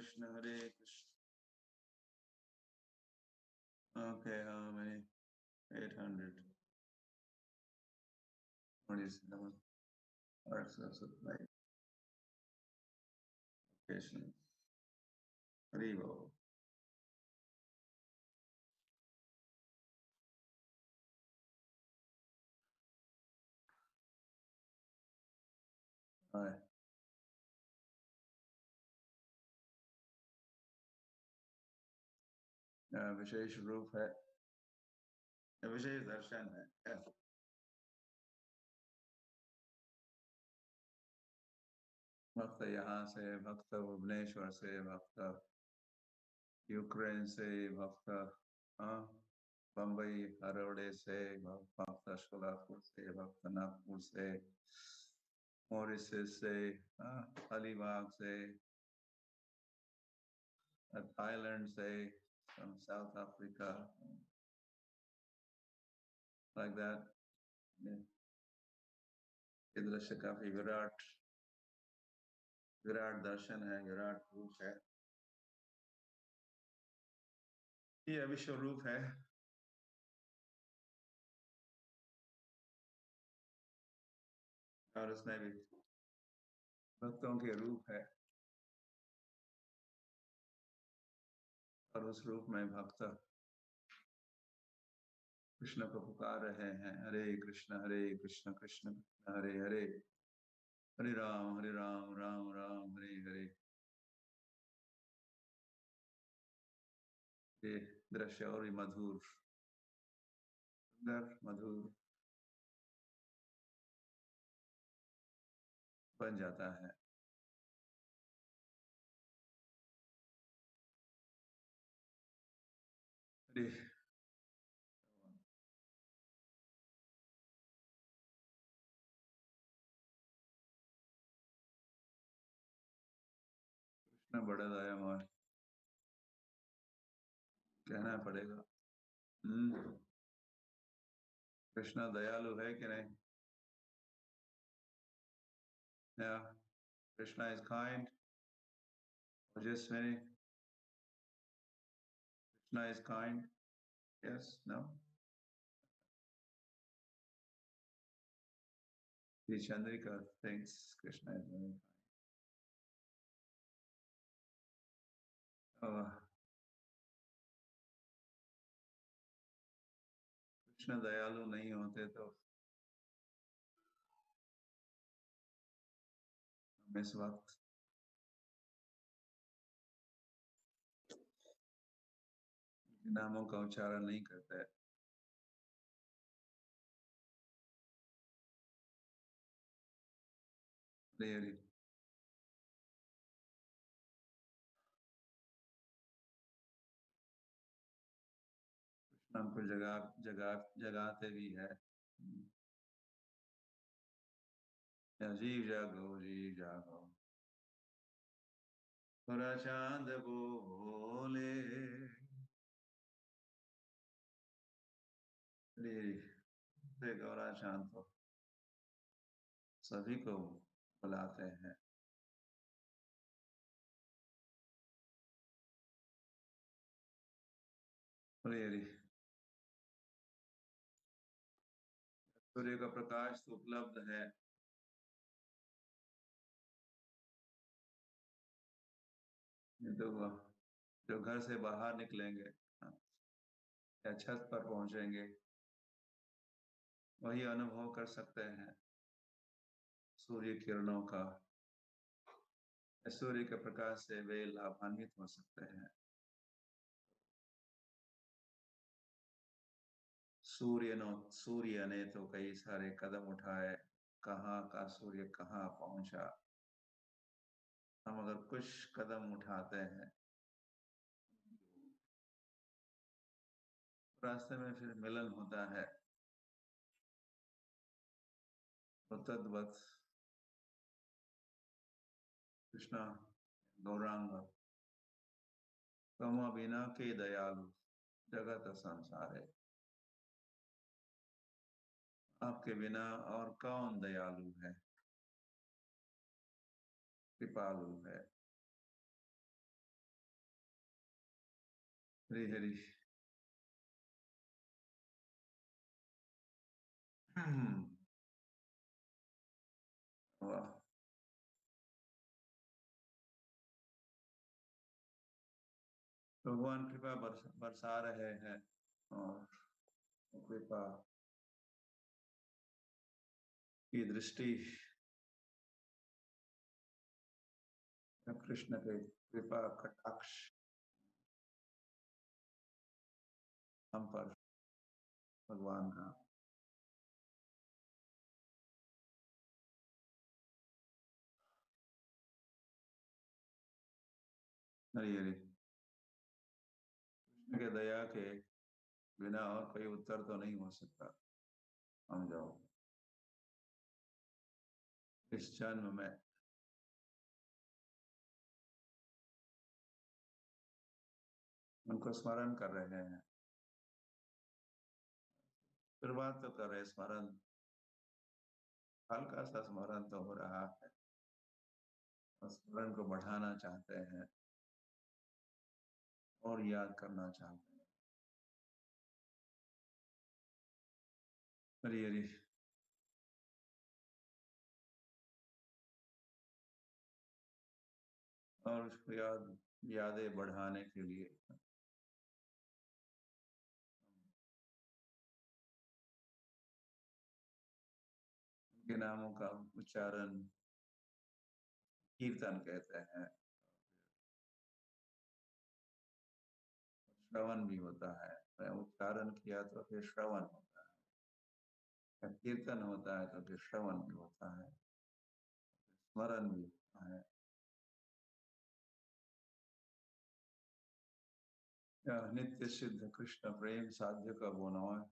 Krishna, Hare Krishna. Okay, how many? 827 parts of supply location. Haribo. Hi. विशेष रूप है, विशेष दर्शन है। भक्त यहाँ से, भक्त भुवनेश्वर से, भक्त यूक्रेन से, भक्त बम्बई हरोड़े से, भक्त सोलापुर से, भक्त नागपुर से, मॉरिशस से, अलीबाग से, थाईलैंड से, from South Africa, like that. ये दृश्य काफी विराट दर्शन है, विराट रूप है। ये विश्व रूप है। और उसमें भी भक्तों के रूप है, और उस रूप में भक्त कृष्ण को पुकार रहे हैं, हरे कृष्ण कृष्ण कृष्ण हरे हरे, हरे राम राम राम हरे हरे। ये दृश्य और भी मधुर, सुंदर मधुर बन जाता है। हरे कृष्ण बड़ा दयामय, कहना पड़ेगा। कृष्ण दयालु है कि नहीं? Yeah, Krishna is kind. Ojaswini, Krishna is kind. Yes, no? The Chandrika thinks Krishna is very kind. Krishna दयालु नहीं होते तो हम इस वक्त नामों का उच्चारण नहीं करते। हरे कृष्ण हमको जगाते भी है। जीव जागो थोड़ा चांद बोले, गौरा चांद तो सभी को बुलाते हैं। हरे सूर्य का प्रकाश तो उपलब्ध है, तो जो घर से बाहर निकलेंगे या छत पर पहुंचेंगे वही अनुभव कर सकते हैं सूर्य किरणों का। सूर्य के प्रकाश से वे लाभान्वित हो सकते हैं। सूर्य ने तो कई सारे कदम उठाए, कहाँ का सूर्य कहाँ पहुंचा। हम अगर कुछ कदम उठाते हैं रास्ते में फिर मिलन होता है। तो तद्वत कृष्णा गौरांग कम बिना के दयालु जगत संसार है। आपके बिना और कौन दयालु है, कृपालु है। हरी हरी। हम्म, वाह। भगवान कृपा बरसा रहे हैं, और कृपा की दृष्टि, कृष्ण के कृपा कटाक्ष हम पर, भगवान का। हरी हरी। कृष्ण के दया के बिना और कोई उत्तर तो नहीं हो सकता। हम जाओ इस जन्म में उनको स्मरण कर रहे हैं। शुरुआत तो कर रहे स्मरण, हल्का सा स्मरण तो हो रहा है, और स्मरण को बढ़ाना चाहते हैं और याद करना चाहते हैं। हरी हरी। और उसको यादें बढ़ाने के लिए उनके नामों का उच्चारण कीर्तन कहते हैं। श्रवण भी होता है, उच्चारण किया तो फिर श्रवण होता है, कीर्तन होता है तो फिर श्रवण भी होता है, स्मरण भी होता है। यह नित्य सिद्ध कृष्ण प्रेम साध्य का बोना है,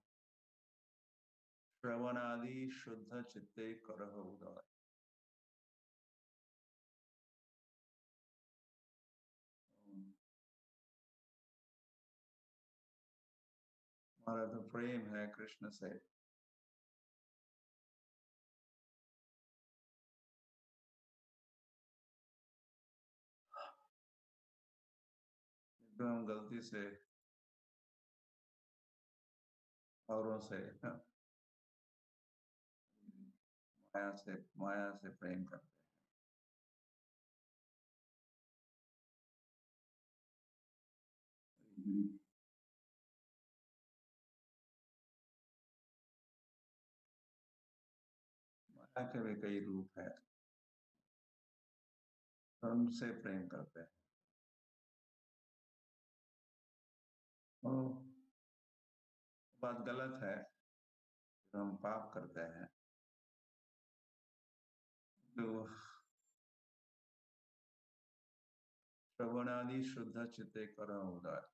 श्रवणादि शुद्ध चित्ते करह उदार। हमारा तो प्रेम है कृष्ण से, तो हम गलती से औरों से माया से प्रेम करते हैं। माया के भी कई रूप है, उनसे प्रेम करते हैं। वो बात गलत है, जो हम पाप करते हैं, तो श्रवणादि शुद्ध चित्ते करह उदार।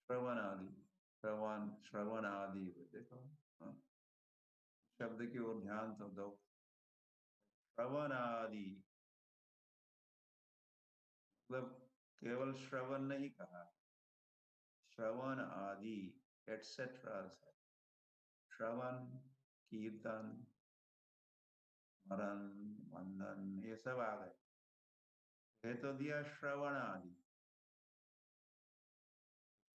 श्रवण आदि, श्रवण आदि, देखो, हाँ, शब्द की ओर ध्यान तो दो। श्रवण आदि मतलब केवल श्रवण नहीं कहा, श्रवण आदि एटसेट्रा है। श्रवण, कीर्तन, स्मरण, वंदन, ये सब आ गए। कह तो दिया श्रवण आदि।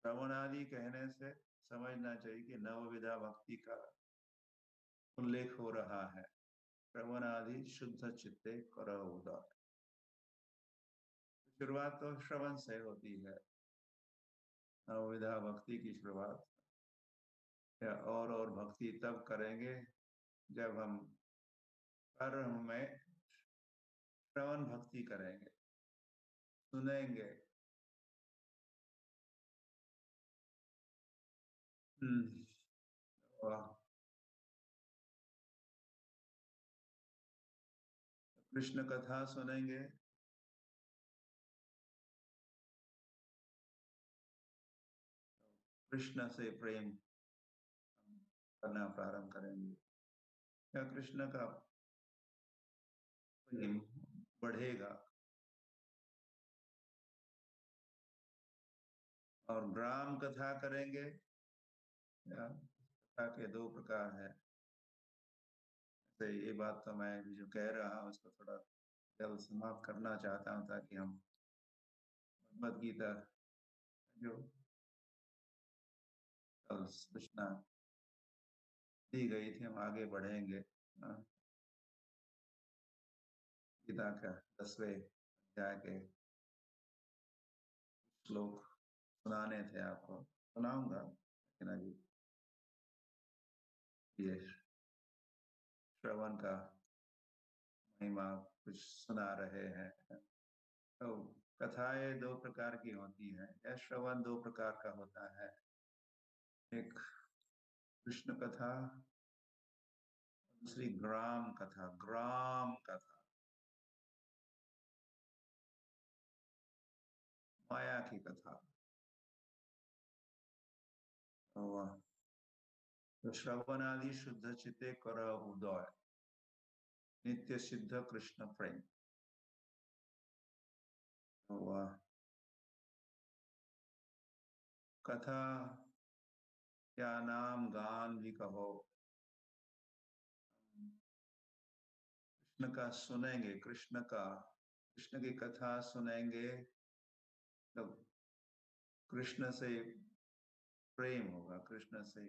श्रवण आदि कहने से समझना चाहिए कि नवविधा भक्ति का उल्लेख हो रहा है। श्रवण आदि शुद्ध चित्ते करह उदार। शुरुआत तो श्रवण से होती है, नवविधा भक्ति की शुरुआत, या और भक्ति तब करेंगे जब हम कर्म में श्रवण भक्ति करेंगे, सुनेंगे। वाह। कृष्ण कथा सुनेंगे, कृष्ण से प्रेम करना प्रारंभ करेंगे, या कृष्ण का प्रेम बढ़ेगा। और ग्राम कथा करेंगे, या कथा के दो प्रकार है। तो ये बात तो मैं भी जो कह रहा हूँ उसको थोड़ा जल्द समाप्त करना चाहता हूँ ताकि हम भगवद गीता जो कल सूचना दी गई थी हम आगे बढ़ेंगे। गीता का 10वें अध्याय के श्लोक सुनाने थे आपको, सुनाऊंगा लेकिन अभी ये श्रवण का महिमा कुछ सुना रहे हैं। तो कथाएं दो प्रकार की होती हैं, या श्रवण दो प्रकार का होता है। एक कृष्ण कथा, दूसरी ग्राम कथा। ग्राम कथा माया की कथा। तो श्रवण आदि शुद्ध चित्ते कर उदय, नित्य सिद्ध कृष्ण प्रेम। तो कथा या नाम गान भी कहो, कृष्ण का सुनेंगे, कृष्ण की कथा सुनेंगे तो कृष्ण से प्रेम होगा, कृष्ण से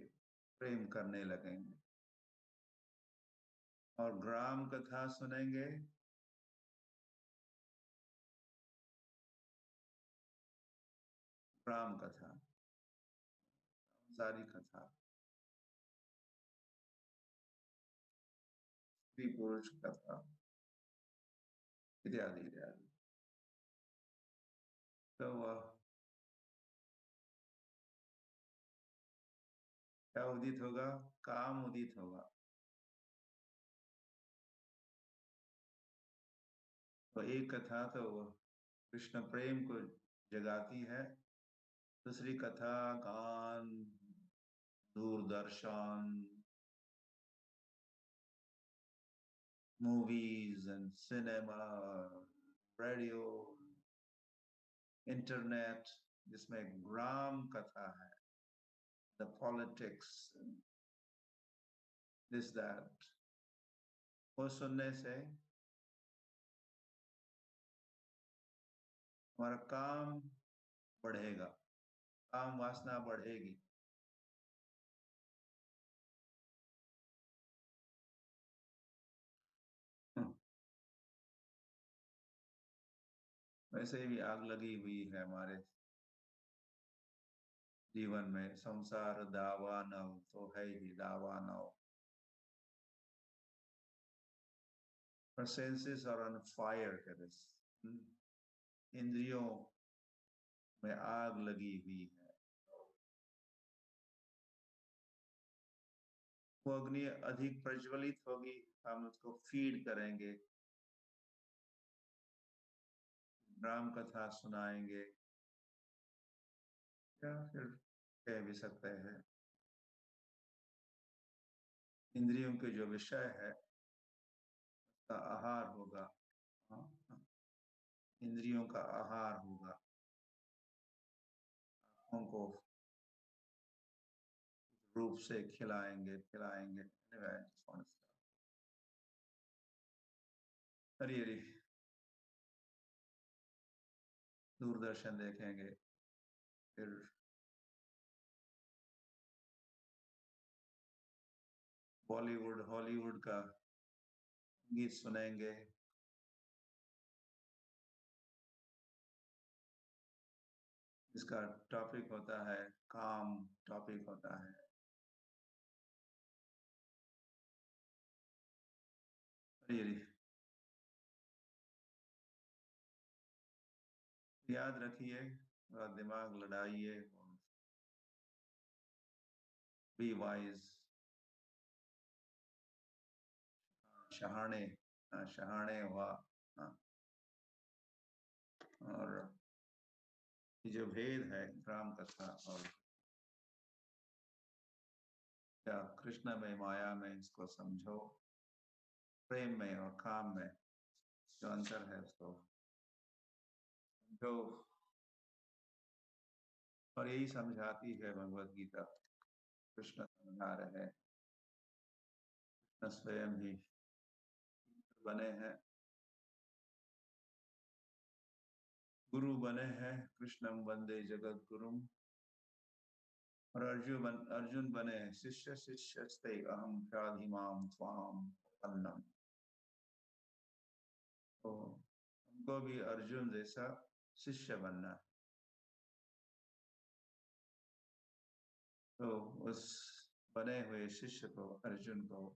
प्रेम करने लगेंगे। और ग्राम कथा सुनेंगे ग्राम कथा, सारी कथा, स्त्री पुरुष कथा इत्यादि इत्यादि। तो क्या उदित होगा? काम उदित होगा। तो एक कथा तो कृष्ण प्रेम को जगाती है, दूसरी कथा गान, Doordarshan, movies and cinema, radio, internet, जिसमें ग्राम कथा है, द पॉलिटिक्स, दिस दैट, वो सुनने से हमारा काम बढ़ेगा, काम वासना बढ़ेगी। वैसे भी आग लगी हुई है हमारे जीवन में, संसार दावानल तो है ही दावानल। Our senses are on fire, इंद्रियों में आग लगी हुई है। वो अग्नि अधिक प्रज्वलित होगी, हम उसको फीड करेंगे, राम कथा सुनाएंगे, या फिर कह भी सकते हैं इंद्रियों के जो विषय है का आहार होगा। इंद्रियों का आहार होगा, आंखों को रूप से खिलाएंगे खिलाएंगे। हरी हरी दूरदर्शन देखेंगे, फिर बॉलीवुड हॉलीवुड का गीत सुनेंगे, इसका टॉपिक होता है काम, टॉपिक होता है। हरी हरी। याद रखिए, दिमाग लड़ाइए, बी वाइज, शहाणे, शहाणे हुआ। और ये जो भेद है ग्राम कथा और क्या कृष्ण में माया में, इसको समझो, प्रेम में और काम में जो अंतर है उसको समझो। और यही समझाती है भगवत गीता, कृष्ण समझा रहे, कृष्ण स्वयं ही बने हैं गुरु बने हैं, कृष्णम वंदे जगत गुरुम। और अर्जुन बने हैं, शिष्य शिष्यस्ते अहम शाधिमाम स्वाम अन्नम। तो हमको भी अर्जुन जैसा शिष्य बनना है। तो उस बने हुए शिष्य को, अर्जुन को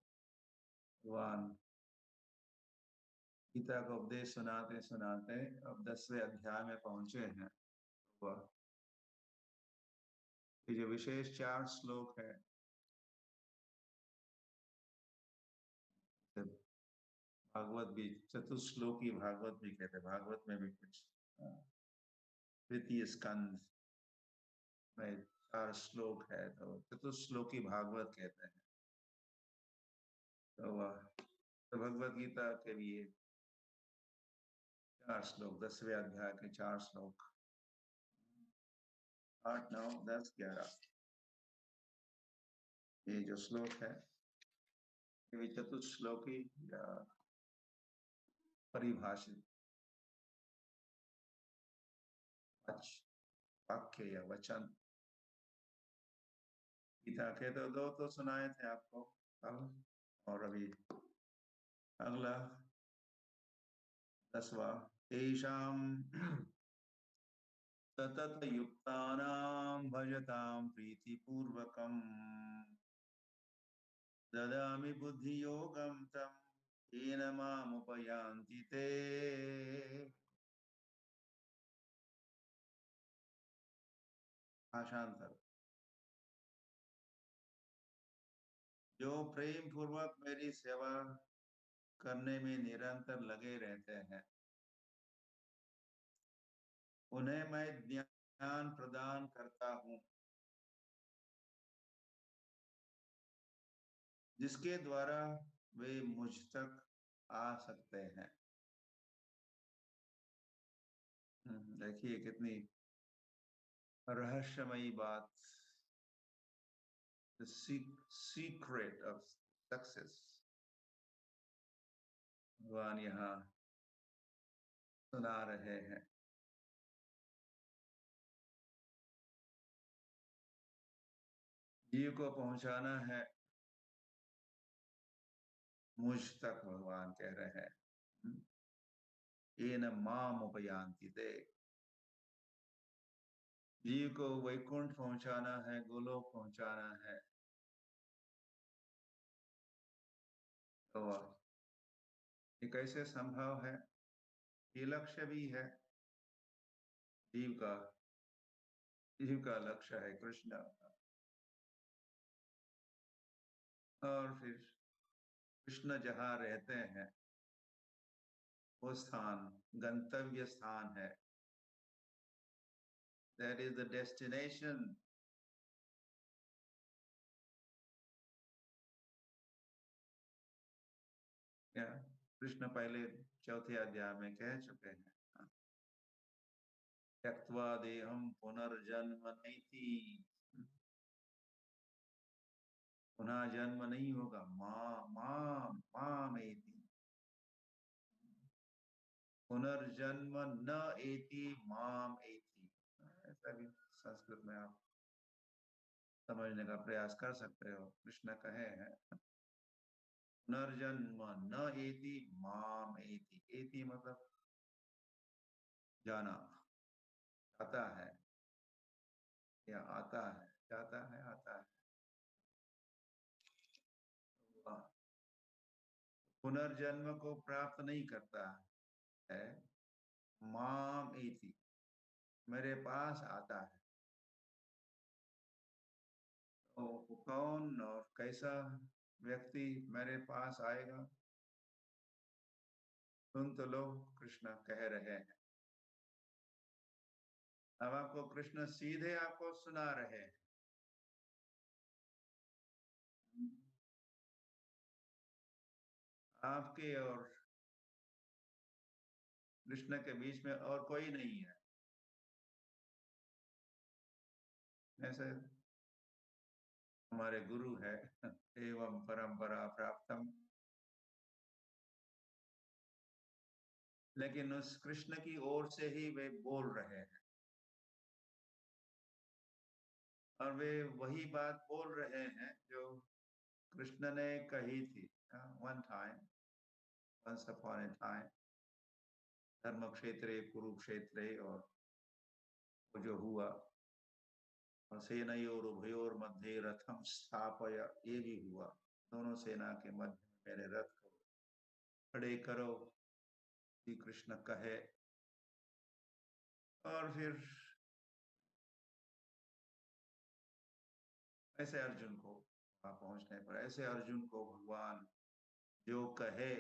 भगवान गीता का उपदेश सुनाते सुनाते अब 10वें अध्याय में पहुंचे हैं। वह ये जो विशेष 4 श्लोक है, भागवत भी चतुश्लोकी भागवत भी कहते हैं। भागवत में भी कुछ द्वितीय स्कंद में 4 श्लोक है, तो चतुश्लोकी भागवत कहते हैं। तो भगवत गीता के लिए 4 श्लोक, 10वें अध्याय के 4 श्लोक, 8, 9, 10, 11 ये जो श्लोक है ये चतुश्लोकी या परिभाषित वाक्य या वचन। गीता के तो 2 तो सुनाए थे आपको कल, और अभी अगला 10वां। तेषां सतत युक्तानां भजतां प्रीतिपूर्वकम् ददामि बुद्धियोगं तं येन मामुपयान्ति ते। भाषांतर: जो प्रेम पूर्वक मेरी सेवा करने में निरंतर लगे रहते हैं, उन्हें मैं ज्ञान प्रदान करता हूँ, जिसके द्वारा वे मुझ तक आ सकते हैं। देखिए कितनी रहस्यमयी बात। The secret of success भगवान यहाँ सुना रहे हैं। जीव को पहुंचाना है मुझ तक, भगवान कह रहे हैं। येन माम उपयान्ति ते। जीव को वैकुंठ पहुंचाना है, गोलोक पहुंचाना है। तो ये कैसे संभव है? ये लक्ष्य भी है जीव का। जीव का लक्ष्य है कृष्ण, और फिर कृष्ण जहाँ रहते हैं वो स्थान गंतव्य स्थान है। That is the destination. क्या कृष्ण पहले 4थे अध्याय में कह चुके हैं, त्यक्त्वा देहं पुनर्जन्म नैति। पुनः जन्म नहीं होगा, माम एति। पुनर्जन्म न एति माम एति। ऐसा भी संस्कृत में आप समझने का प्रयास कर सकते हो। कृष्ण कहे हैं पुनर्जन्म न एति माम एति। एति मतलब जाना, आता है या आता है, जाता है, आता है। पुनर्जन्म को प्राप्त नहीं करता है। माम एति, मेरे पास आता है। तो कौन और कैसा व्यक्ति मेरे पास आएगा? सुन तो लो, कृष्ण कह रहे हैं। अब आपको कृष्ण सीधे आपको सुना रहे हैं। आपके और कृष्ण के बीच में और कोई नहीं है। ऐसे हमारे गुरु है, एवं परंपरा प्राप्तम। लेकिन उस कृष्ण की ओर से ही वे बोल रहे हैं और वे वही बात बोल रहे हैं जो कृष्ण ने कही थी। One time, once upon a time, धर्म क्षेत्रे कुरुक्षेत्रे, और वो जो हुआ, और सेनयोर उभयोर मध्य रथम स्थापय, ये भी हुआ। दोनों सेना के मध्य में मेरे रथ को खड़े करो, श्री कृष्ण कहे। और फिर ऐसे अर्जुन को वहां पहुंचने पर, ऐसे अर्जुन को भगवान जो कहे,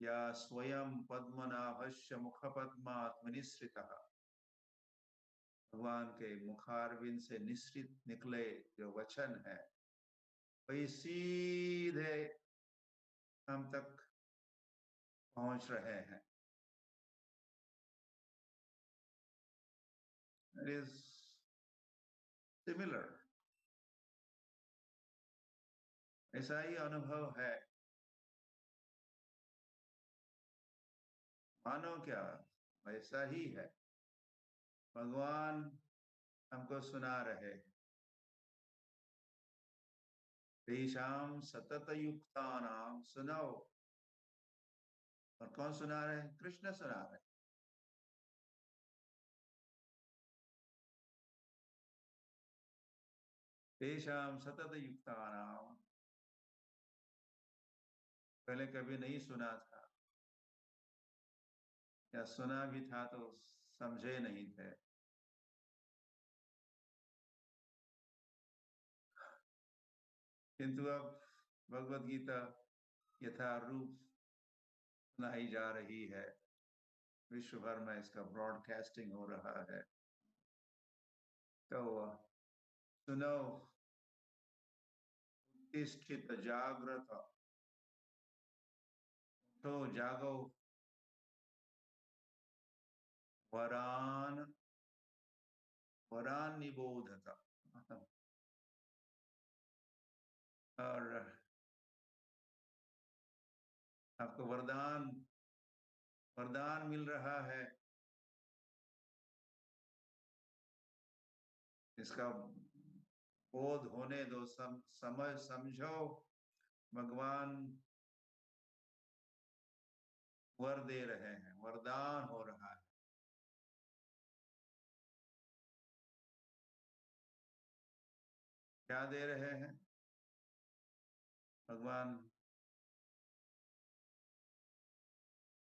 या स्वयं पद्मनाभस्य मुख पद्मात्मनिसृतः, भगवान के मुखारविंद से निश्रित निकले जो वचन है, वही सीधे हम तक पहुंच रहे हैं। It is similar, ऐसा ही अनुभव है। मानो क्या, वैसा ही है। भगवान हमको सुना रहे, तेषाम सतत युक्तानाम सुनो। और कौन सुना रहे? कृष्ण सुना रहे। तेषाम सतत युक्तानाम, पहले कभी नहीं सुना था, या सुना भी था तो समझे नहीं थे। किंतु अब भगवत गीता यथारूप सुनाई जा रही है, विश्व भर में इसका ब्रॉडकास्टिंग हो रहा है। तो सुनो, उत्तिष्ठित जागृत, तो जागो, वरान वरान निबोधत। और आपको वरदान वरदान मिल रहा है, इसका बोध होने दो, समझ समझो। भगवान वर दे रहे हैं, वरदान हो रहा है। क्या दे रहे हैं? भगवान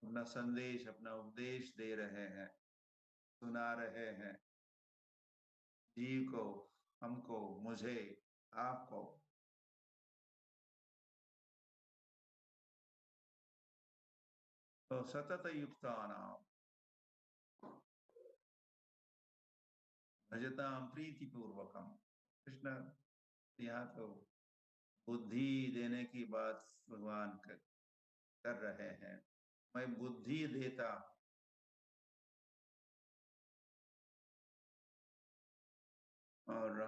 अपना संदेश, अपना उपदेश दे रहे हैं, सुना रहे हैं जीव को, हमको, मुझे, आपको। तो सतत युक्तानाम भजताम प्रीति पूर्वकम। कृष्ण यहाँ तो बुद्धि देने की बात भगवान कर रहे हैं। मैं बुद्धि देता, और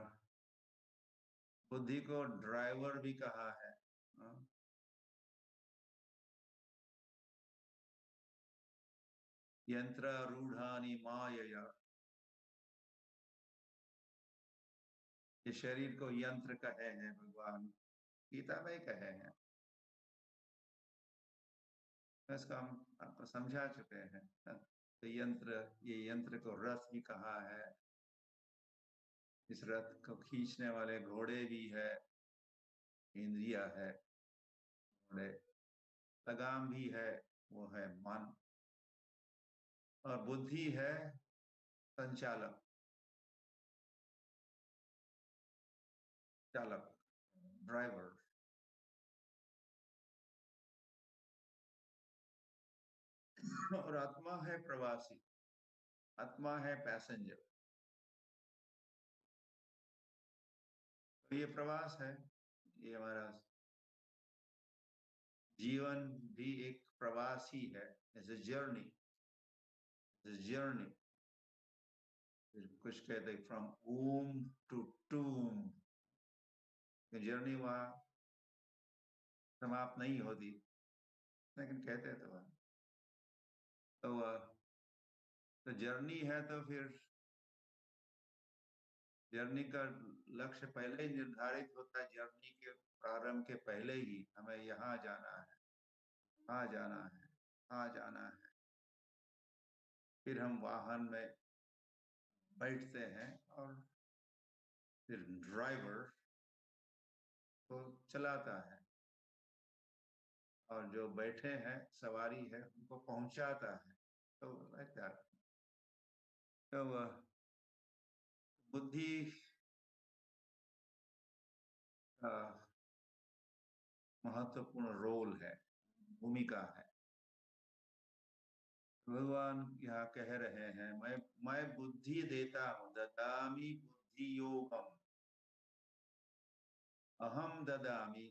बुद्धि को ड्राइवर भी कहा है। हाँ? यंत्र रूढ़ानी मायया, ये शरीर को यंत्र कहे हैं भगवान, गीता में कहे हैं। इसका हम आपको समझा चुके हैं। तो यंत्र, ये यंत्र को रथ भी कहा है। इस रथ को खींचने वाले घोड़े भी है, इंद्रिया है, घोड़े, लगाम भी है, वो है मन। और बुद्धि है संचालक, चालक, ड्राइवर। और आत्मा है प्रवासी, आत्मा है पैसेंजर। तो ये प्रवास है, ये हमारा जीवन भी एक प्रवास ही है। It's a journey, journey. कुछ कहते फ्रॉम ऊम टू टूम, जर्नी वहां समाप्त नहीं होती, लेकिन कहते तो तो जर्नी है तो फिर जर्नी का लक्ष्य पहले ही निर्धारित होता है। जर्नी के प्रारंभ के पहले ही हमें यहाँ जाना है, वहाँ जाना है, वहाँ जाना है। फिर हम वाहन में बैठते हैं और फिर ड्राइवर तो चलाता है और जो बैठे हैं सवारी है उनको पहुंचाता है। तो लाइक दैट। तो बुद्धि का महत्वपूर्ण रोल है, भूमिका है। भगवान यहाँ कह रहे हैं, मैं बुद्धि देता हूँ, ददामी बुद्धि योगम, अहम ददामी।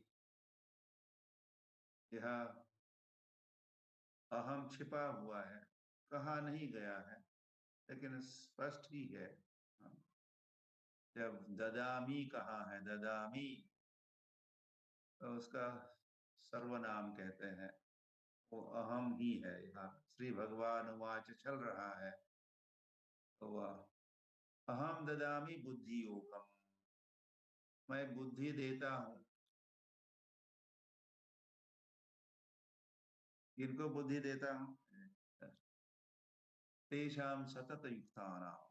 यह अहम छिपा हुआ है, कहा नहीं गया है, लेकिन स्पष्ट ही है। जब ददामी कहा है, ददामी, तो उसका सर्वनाम कहते हैं, वो अहम ही है। यहाँ श्री भगवान वाच चल रहा है, तो वह अहम ददामी बुद्धि योगम, मैं बुद्धि देता हूँ। किनको बुद्धि देता हूँ? तेषाम सतत युक्तानाम,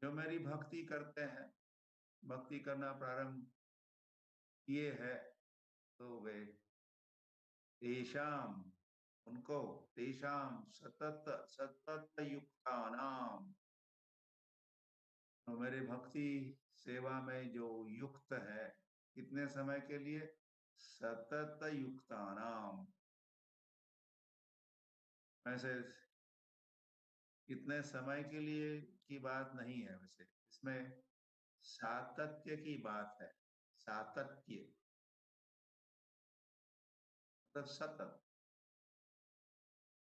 जो मेरी भक्ति करते हैं, भक्ति करना प्रारंभ किए है, तो वे तेषाम, उनको, तेषाम सतत सतत युक्तानाम, तो मेरे भक्ति सेवा में जो युक्त है, कितने समय के लिए? सतत युक्तानाम। ऐसे कितने समय के लिए की बात नहीं है, वैसे इसमें सातत्य की बात है। सातत्य मतलब सतत,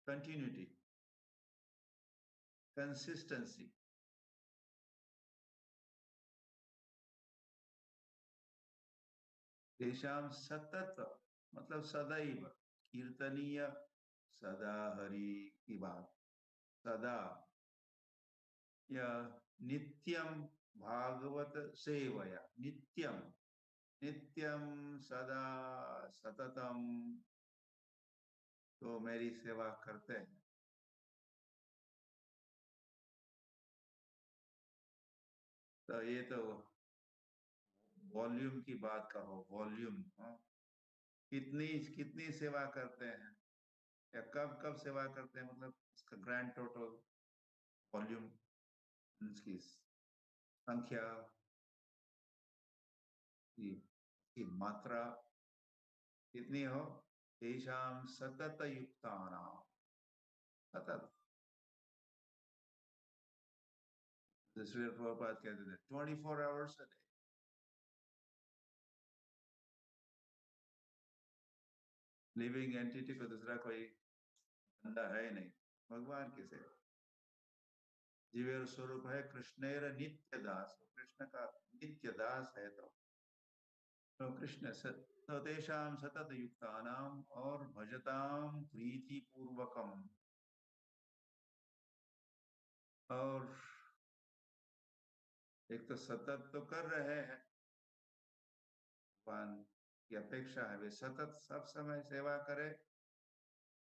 कंटिन्यूटी, कंसिस्टेंसी। तेषाम सतत मतलब सदैव, कीर्तनीय, सदा हरि की बात, सदा, या नित्यम भागवत सेवया, नित्यम, नित्यम सदा सततम, तो मेरी सेवा करते हैं। तो ये तो वॉल्यूम की बात कहो, वॉल्यूम। हाँ? कितनी कितनी सेवा करते हैं, या कब कब सेवा करते हैं, मतलब इसका ग्रैंड टोटल वॉल्यूम, इसकी संख्या की मात्रा कितनी हो? तेषाम सतत युक्तानाम, सतत। श्री प्रभुपाद कहते थे 24 hours a day. Living entity को दूसरा कोई बंदा है ही नहीं, भगवान की सेवा। जीवेर स्वरूप है कृष्णेर नित्य दास, कृष्ण का नित्य दास है। तो कृष्ण तो तेषाम सतत युक्तानाम और भजताम प्रीति पूर्वकम, और एक तो सतत तो कर रहे हैं, भगवान की अपेक्षा है वे सतत सब समय सेवा करे।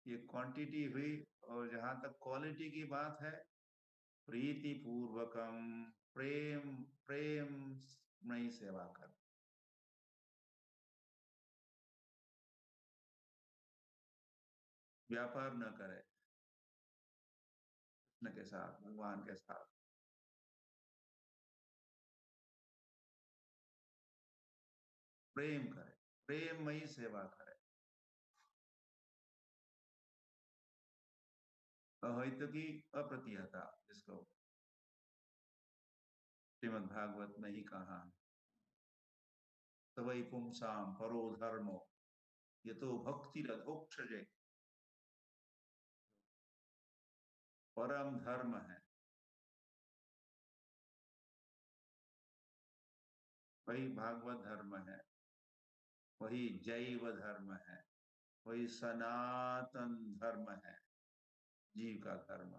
ये क्वांटिटी हुई। और जहां तक क्वालिटी की बात है, प्रीति पूर्वकम, प्रेम, प्रेम नहीं सेवा कर, व्यापार न करे कृष्ण के साथ, भगवान के साथ। प्रेम करे, प्रेममयी सेवा करे। अहित की अप्रतिहता, जिसको श्रीमद् भागवत में ही कहा है, तवै पुंसाम परो धर्मो ये तो भक्ति रथोक्षजे, परम धर्म है, वही भागवत धर्म है, वही जैव धर्म है। वही सनातन धर्म है, जीव का धर्म।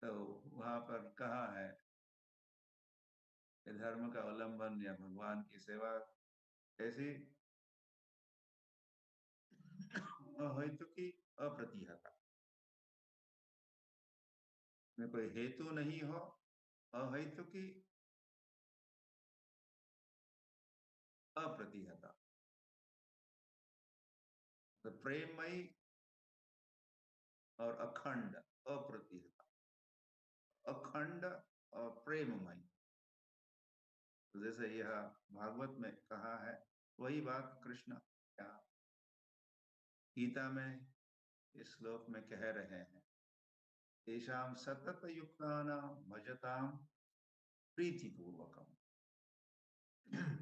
तो वहां पर कहा है कि धर्म का अवलंबन या भगवान की सेवा कैसी? अहेतु की अप्रतिहता, में कोई हेतु नहीं हो, अहेतु की अप्रतिहता, तो प्रेममयी और अखंड, अप्रतिहता, अखंड और प्रेममयी। तो जैसे यह भागवत में कहा है, वही बात कृष्ण क्या गीता में इस श्लोक में कह रहे हैं। तेषां सतत युक्तानां भजतां प्रीतिपूर्वकम,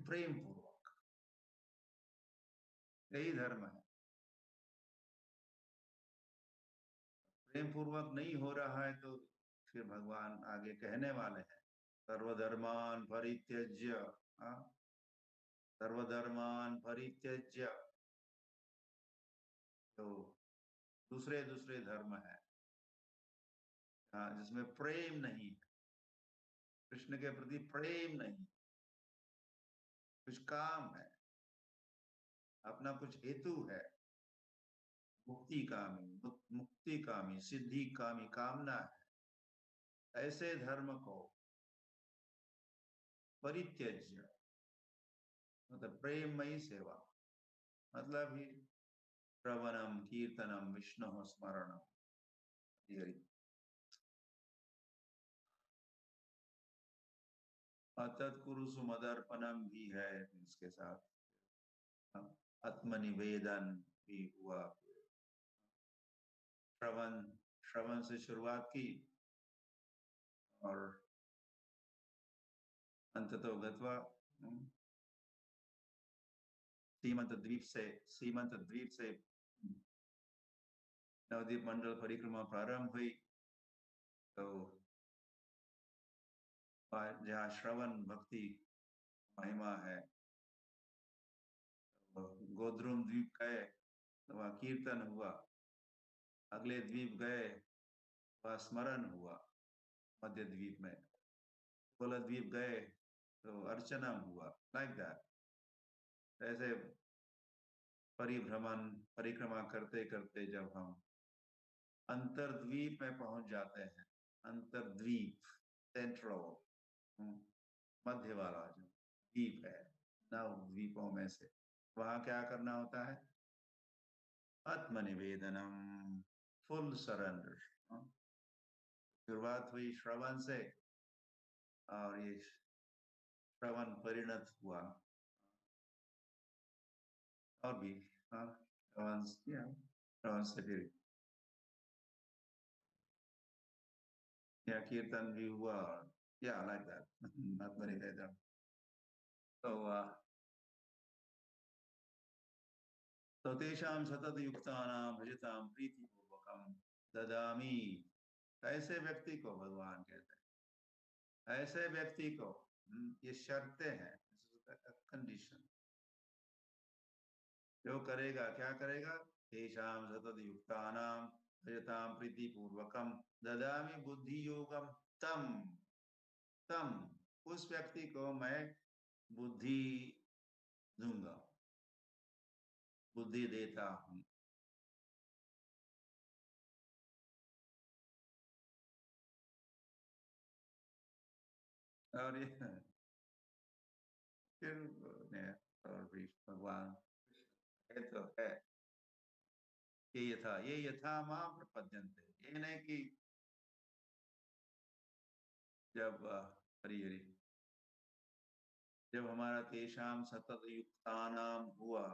प्रेम पूर्वक, यही धर्म है। प्रेम पूर्वक नहीं हो रहा है तो फिर भगवान आगे कहने वाले हैं, सर्वधर्मान परित्यज्य, हाँ, सर्वधर्मान परित्यज्य। तो दूसरे दूसरे धर्म है, हाँ, जिसमें प्रेम नहीं है, कृष्ण के प्रति प्रेम नहीं, कुछ काम है, अपना कुछ हेतु है, मुक्ति कामी, मुक्ति कामी, सिद्धि कामी कामना है, ऐसे धर्म को परित्यज्य, मतलब प्रेममयी सेवा, मतलब ही श्रवणम कीर्तनम विष्णु स्मरणम, तत्कुरु सुमदर्पणम भी है इसके साथ, आत्मनिवेदन भी हुआ। श्रवण, श्रवण से शुरुआत की और अंततो गत्वा सीमंत द्वीप से नवद्वीप मंडल परिक्रमा प्रारंभ हुई। तो जहाँ श्रवण भक्ति महिमा है, तो गोद्रुम द्वीप गए तो वहाँ कीर्तन हुआ, अगले द्वीप गए वहाँ स्मरण हुआ, मध्य द्वीप में कोल द्वीप गए तो अर्चना हुआ, लाइक दैट। ऐसे परिभ्रमण परिक्रमा करते करते जब हम अंतरद्वीप में पहुंच जाते हैं, अंतरद्वीप सेंट्रल, मध्य वाला जो द्वीप है नव द्वीपों में से, वहां क्या करना होता है? आत्मनिवेदनम, फुल सरेंडर। शुरुआत हुई श्रवण से और ये श्रवण परिणत हुआ और भी, हाँ, श्रवण से फिर या कीर्तन भी हुआ, या लाइक दैट, आत्मनिवेदन। तो तो तेषां सतत युक्तानां भजतां प्रीतिपूर्वकम ददामि। ऐसे व्यक्ति को भगवान कहते हैं, ऐसे व्यक्ति को, ये शर्तें हैं, कंडीशन, जो करेगा क्या करेगा? तेषां सतत युक्तानां भजतां प्रीतिपूर्वकम ददामि बुद्धि योगम, तम तम उस व्यक्ति को मैं बुद्धि दूंगा, बुद्धि देता हूं। और ये फिर और भी भगवान है तो है, ये यथा मां प्रपद्यन्ते, ये नहीं कि जब हरि हरि, जब हमारा तेषाम सतत युक्तानाम हुआ,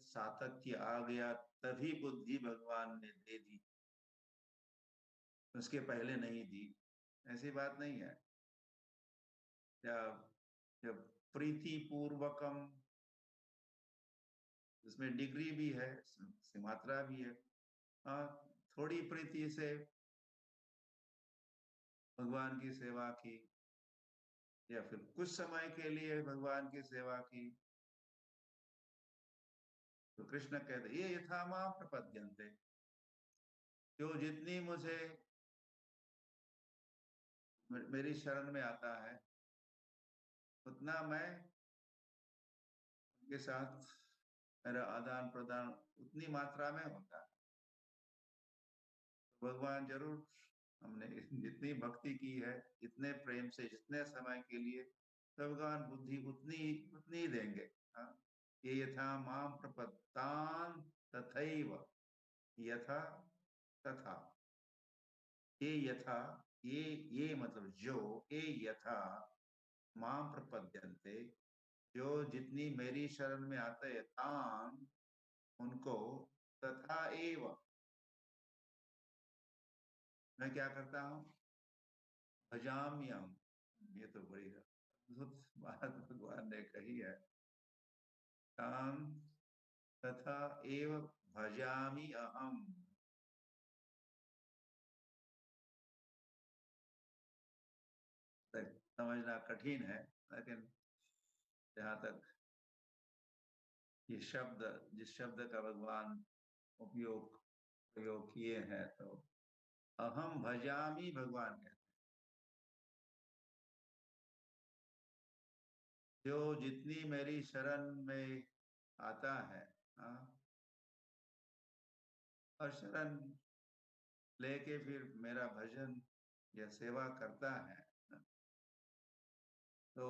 सातत्य आ गया, तभी बुद्धि भगवान ने दे दी, उसके पहले नहीं दी, ऐसी बात नहीं है। जब जब प्रीति पूर्वकम, इसमें डिग्री भी है, मात्रा भी है, हाँ, थोड़ी प्रीति से भगवान की सेवा की, या फिर कुछ समय के लिए भगवान की सेवा की, तो कृष्ण कहते ये यथा मां प्रपद्यन्ते, जो जितनी मुझे मेरी शरण में आता है उतना मैं उनके साथ मेरा आदान प्रदान उतनी मात्रा में होता है। तो भगवान जरूर, हमने जितनी भक्ति की है इतने प्रेम से जितने समय के लिए, तो भगवान बुद्धि उतनी उतनी देंगे। हाँ, ये यथा मां प्रपत्तान तथैव, यथा तथा, ये यथा, ये मतलब जो, ये यथा मां प्रपद्यन्ते, जो जितनी मेरी शरण में आते हैं, तान उनको, तथा एव मैं क्या करता हूँ, भजाम्यम। ये तो बड़ी अद्भुत बात भगवान ने कही है। तान तथा एव भजामि अहम। समझना कठिन है, लेकिन जहाँ तक ये शब्द, जिस शब्द का भगवान उपयोग प्रयोग किए हैं, तो अहम भजामि भगवान कहते हैं। जो जितनी मेरी शरण में आता है, हाँ, और शरण लेके फिर मेरा भजन या सेवा करता है, तो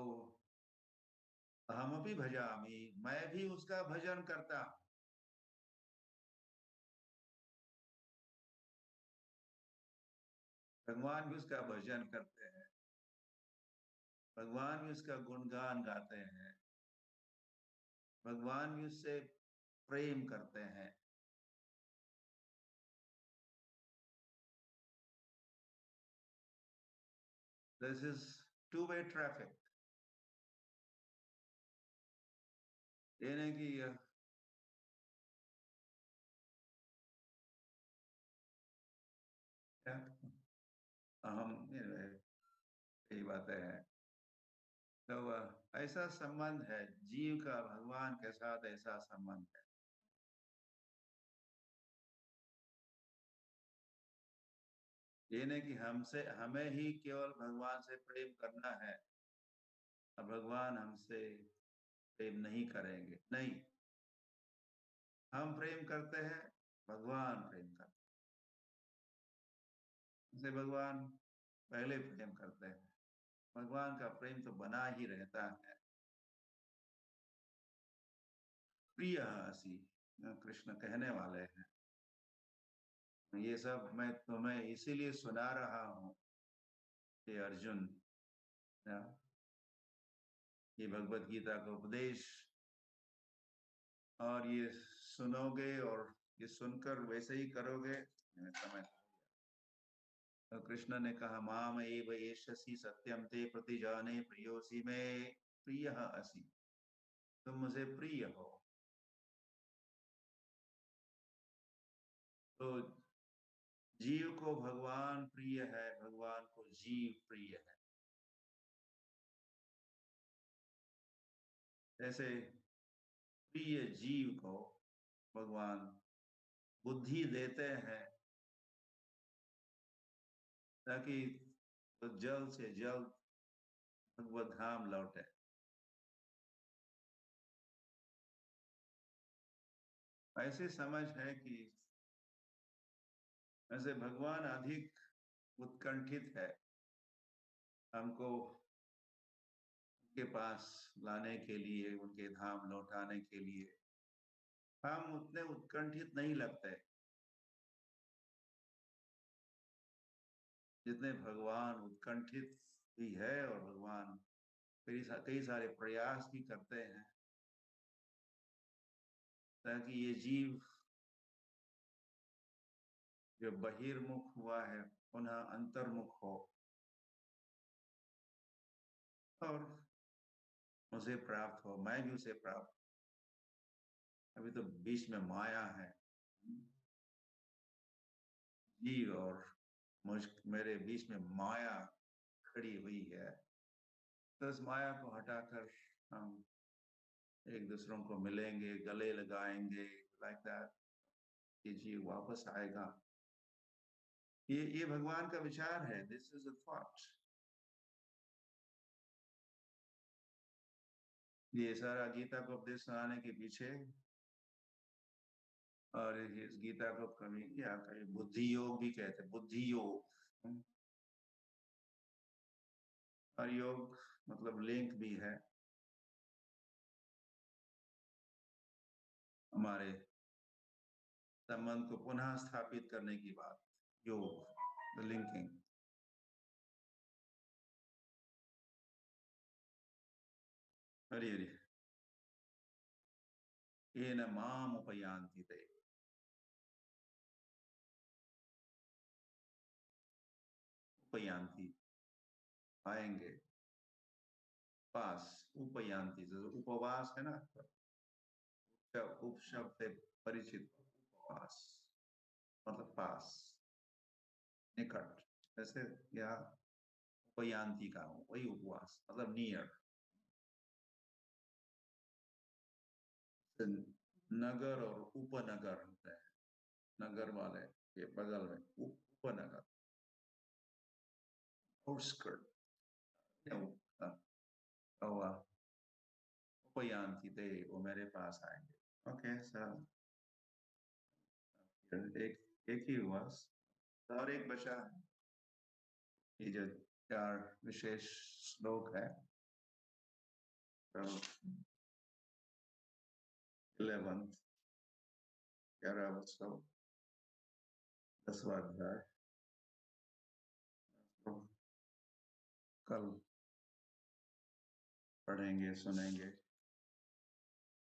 अहमपि भजामि, मैं भी उसका भजन करता हूँ। भगवान भी उसका भजन करते हैं, भगवान भी उसका गुणगान गाते हैं, भगवान भी उससे प्रेम करते हैं। This is two way traffic. ये नहीं कि हम कई बातें हैं। तो ऐसा संबंध है जीव का भगवान के साथ, ऐसा संबंध है। ये नहीं कि हमसे हमें ही केवल भगवान से प्रेम करना है और भगवान हमसे प्रेम नहीं करेंगे, नहीं। हम प्रेम करते हैं, भगवान प्रेम करते हैं। हमसे भगवान पहले प्रेम करते हैं, भगवान का प्रेम तो बना ही रहता है। प्रिय हसी, कृष्ण कहने वाले हैं, ये सब मैं तुम्हें इसीलिए सुना रहा हूँ कि अर्जुन, ये भगवत गीता का उपदेश, और ये सुनोगे और ये सुनकर वैसे ही करोगे, समय। तो कृष्ण ने कहा माम एव एष्यसि सत्यम ते प्रतिजाने प्रियोसी में प्रिय असि, तुम मुझे प्रिय हो। तो जीव को भगवान प्रिय है, भगवान को जीव प्रिय है। ऐसे प्रिय जीव को भगवान बुद्धि देते हैं ताकि वो जल्द से जल्द भगवत धाम लौटे। ऐसी समझ है कि ऐसे भगवान अधिक उत्कंठित है हमको उनके पास लाने के लिए, उनके धाम लौटाने के लिए। हम उतने उत्कंठित नहीं लगते जितने भगवान उत्कंठित भी है, और भगवान कई सारे प्रयास भी करते हैं ताकि ये जीव जो बहिर्मुख हुआ है पुनः अंतर्मुख हो और उसे प्राप्त हो, मैं भी उसे प्राप्त। अभी तो बीच में माया है, जीव और मुझ मेरे बीच में माया खड़ी हुई है। तो इस माया को हटाकर हम एक दूसरों को मिलेंगे, गले लगाएंगे, लाइक दैट, कि जी वापस आएगा। ये भगवान का विचार है, दिस इज अ थॉट। ये सारा गीता को उपदेश सुनाने के पीछे, और इस गीता को कभी क्या कभी बुद्धि योग भी कहते हैं, बुद्धि योग। और योग मतलब लिंक भी है हमारे संबंध को पुनः स्थापित करने की बात, योग, द लिंकिंग। हरि हरि। ये न माम उपयांति ते, उपयांति, आएंगे, पास, उपयांति, जो उपवास है ना, उपशब्द से परिचित, उपवास मतलब पास, निकट, जैसे यहाँ उपयांति का वही उपवास मतलब नियर। नगर और उपनगर होते हैं, नगर वाले के बगल में उपनगर, आउटस्कर्ट, उपयांति थे, वो मेरे पास आएंगे। ओके सर, एक ही हुआ, और एक बचा है। ये जो चार विशेष श्लोक है, तो 11th 11वां श्लोक, 10वां अध्याय, तो कल पढ़ेंगे सुनेंगे।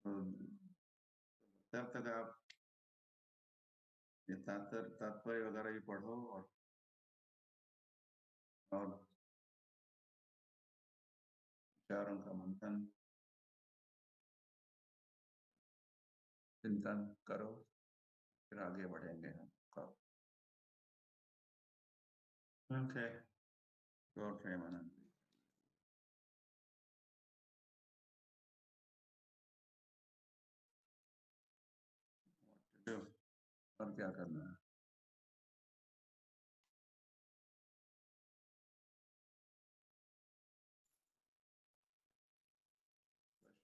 तो तब तक आप ये तात्पर्य वगैरह भी पढ़ो, और विचारों का मंथन चिंतन करो, फिर आगे बढ़ेंगे हम कल। Okay, God Premanand. और क्या करना है?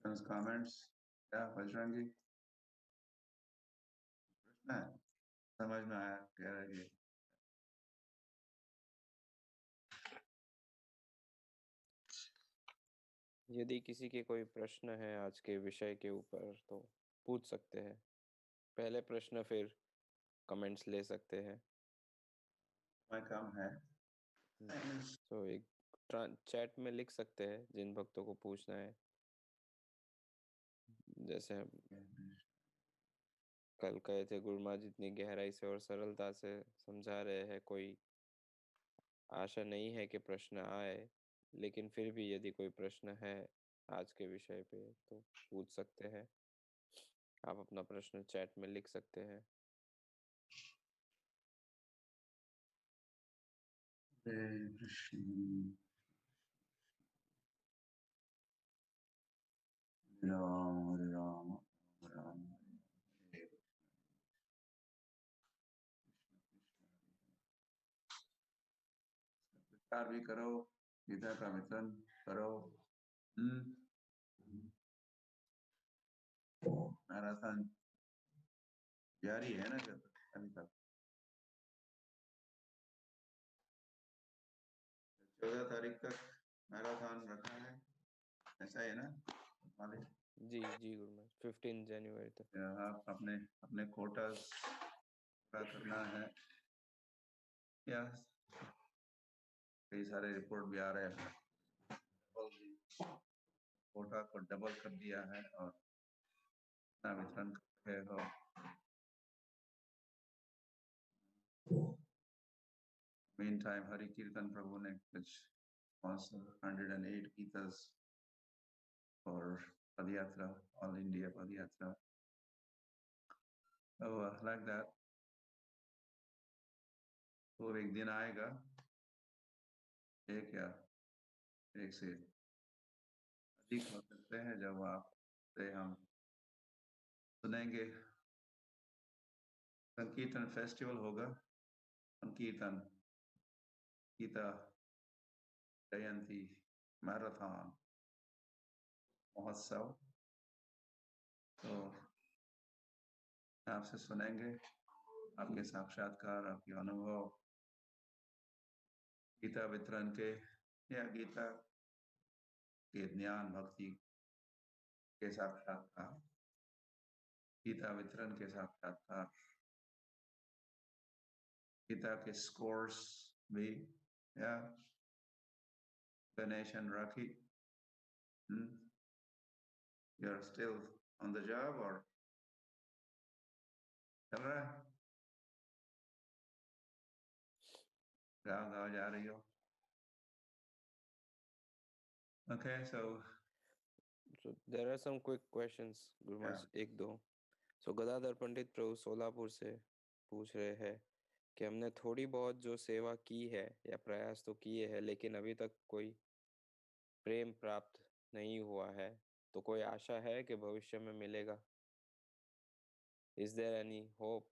क्वेश्चंस कमेंट्स, क्या बजरंगी प्रश्न है? समझ में आया कह रहे? यदि किसी के कोई प्रश्न है आज के विषय के ऊपर तो पूछ सकते हैं। पहले प्रश्न फिर कमेंट्स ले सकते हैं। समय कम है, तो एक चैट में लिख सकते हैं जिन भक्तों को पूछना है। जैसे हम कल कहे थे, गुरु महाराज जितनी गहराई से और सरलता से समझा रहे हैं, कोई आशा नहीं है कि प्रश्न आए, लेकिन फिर भी यदि कोई प्रश्न है आज के विषय पे तो पूछ सकते हैं। आप अपना प्रश्न चैट में लिख सकते हैं। राम राम राम, विचार भी करो, गीता का वितरण करो। मैराथन जारी है ना जब अभी तक, 14 तारीख तक मैराथन रखा है, ऐसा है ना मालिक? जी जी गुरु महाराज, 15 जनवरी तक। आप अपने अपने कोटास पूरा करना है। या कई सारे रिपोर्ट भी आ रहे हैं, कोटा को डबल कर दिया है और इतना वितरण कर रहे हो। मेन टाइम हरि कीर्तन प्रभु ने कुछ 108 गीतास और पद यात्रा, ऑल इंडिया पद यात्रा, लाइक दैट। तो एक दिन आएगा, एक या एक से अधिक हो सकते हैं, जब आप से हम सुनेंगे। संकीर्तन फेस्टिवल होगा, संकीर्तन गीता जयंती मैराथन महोत्सव। तो आपसे सुनेंगे आपके साक्षात्कार, आपके अनुभव गीता वितरण के या गीता के ज्ञान भक्ति के साक्षात्कार, गीता वितरण के साक्षात्कार, गीता के स्कोर्स भी या Ganesh and Rakhi. You're still on the job or चल रहा है? गाँव जा रही हो? Okay, so there are some quick questions, Guru Maharaj, एक दो। So गदाधर पंडित प्रभु सोलापुर से पूछ रहे हैं कि हमने थोड़ी बहुत जो सेवा की है या प्रयास तो किए हैं, लेकिन अभी तक कोई प्रेम प्राप्त नहीं हुआ है, तो कोई आशा है कि भविष्य में मिलेगा? Is there any hope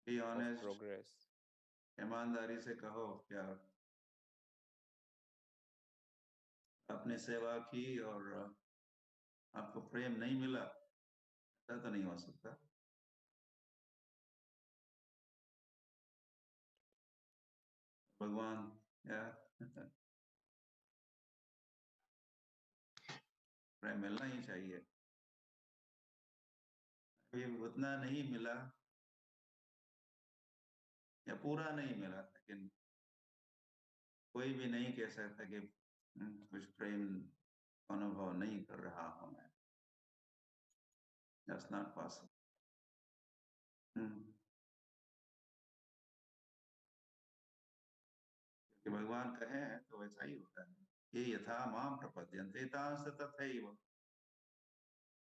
be of honest, progress? ईमानदारी से कहो क्या आपने सेवा की और आपको प्रेम नहीं मिला? ऐसा तो नहीं हो सकता। भगवान या प्रेम मिलना ही चाहिए। अभी उतना नहीं मिला या पूरा नहीं मिला, लेकिन कोई भी नहीं कह सकता कि कुछ प्रेम अनुभव नहीं कर रहा हूं मैं। That's not possible. कि भगवान कहे हैं तो वैसा ही होता है। ये यथा माम प्रपद्यन्ते तांस तथैव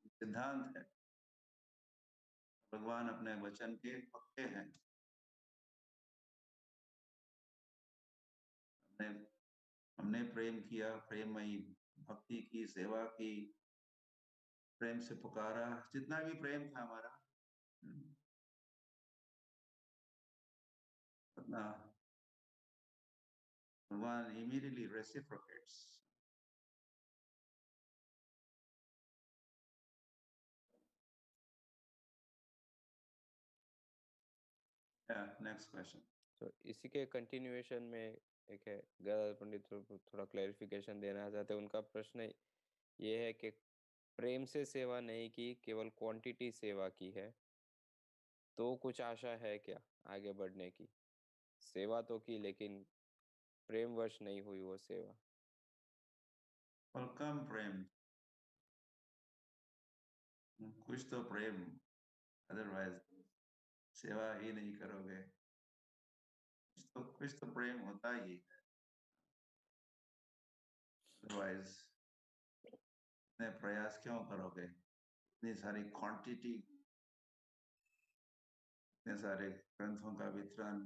सिद्धांत है। भगवान अपने वचन के पक्के हैं। हमने प्रेम किया, प्रेममयी भक्ति की, सेवा की, प्रेम से पुकारा, जितना भी प्रेम था हमारा उतना भगवान immediately reciprocates. Yeah, next question. तो इसी के कंटिन्यूएशन में एक है, गदाधर पंडित थोड़ा क्लैरिफिकेशन देना चाहते हैं। उनका प्रश्न ये है कि प्रेम से सेवा नहीं की, केवल क्वांटिटी सेवा की है, तो कुछ आशा है क्या आगे बढ़ने की? सेवा तो की, लेकिन प्रेमवश नहीं हुई वो सेवा। और कम प्रेम, कुछ तो प्रेम, अदरवाइज सेवा ही नहीं करोगे। कुछ तो प्रेम होता ही है, अदरवाइज इतने प्रयास क्यों करोगे? इतनी सारी क्वांटिटी, इतने सारे ग्रंथों का वितरण,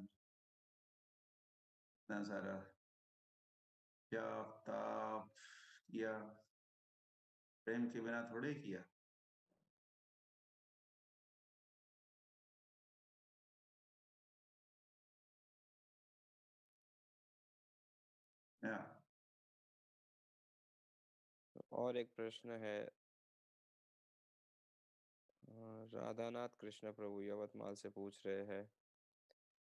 इतना सारा जाप ताप किया, प्रेम के बिना थोड़े किया। और एक प्रश्न है, राधानाथ कृष्ण प्रभु यवतमाल से पूछ रहे हैं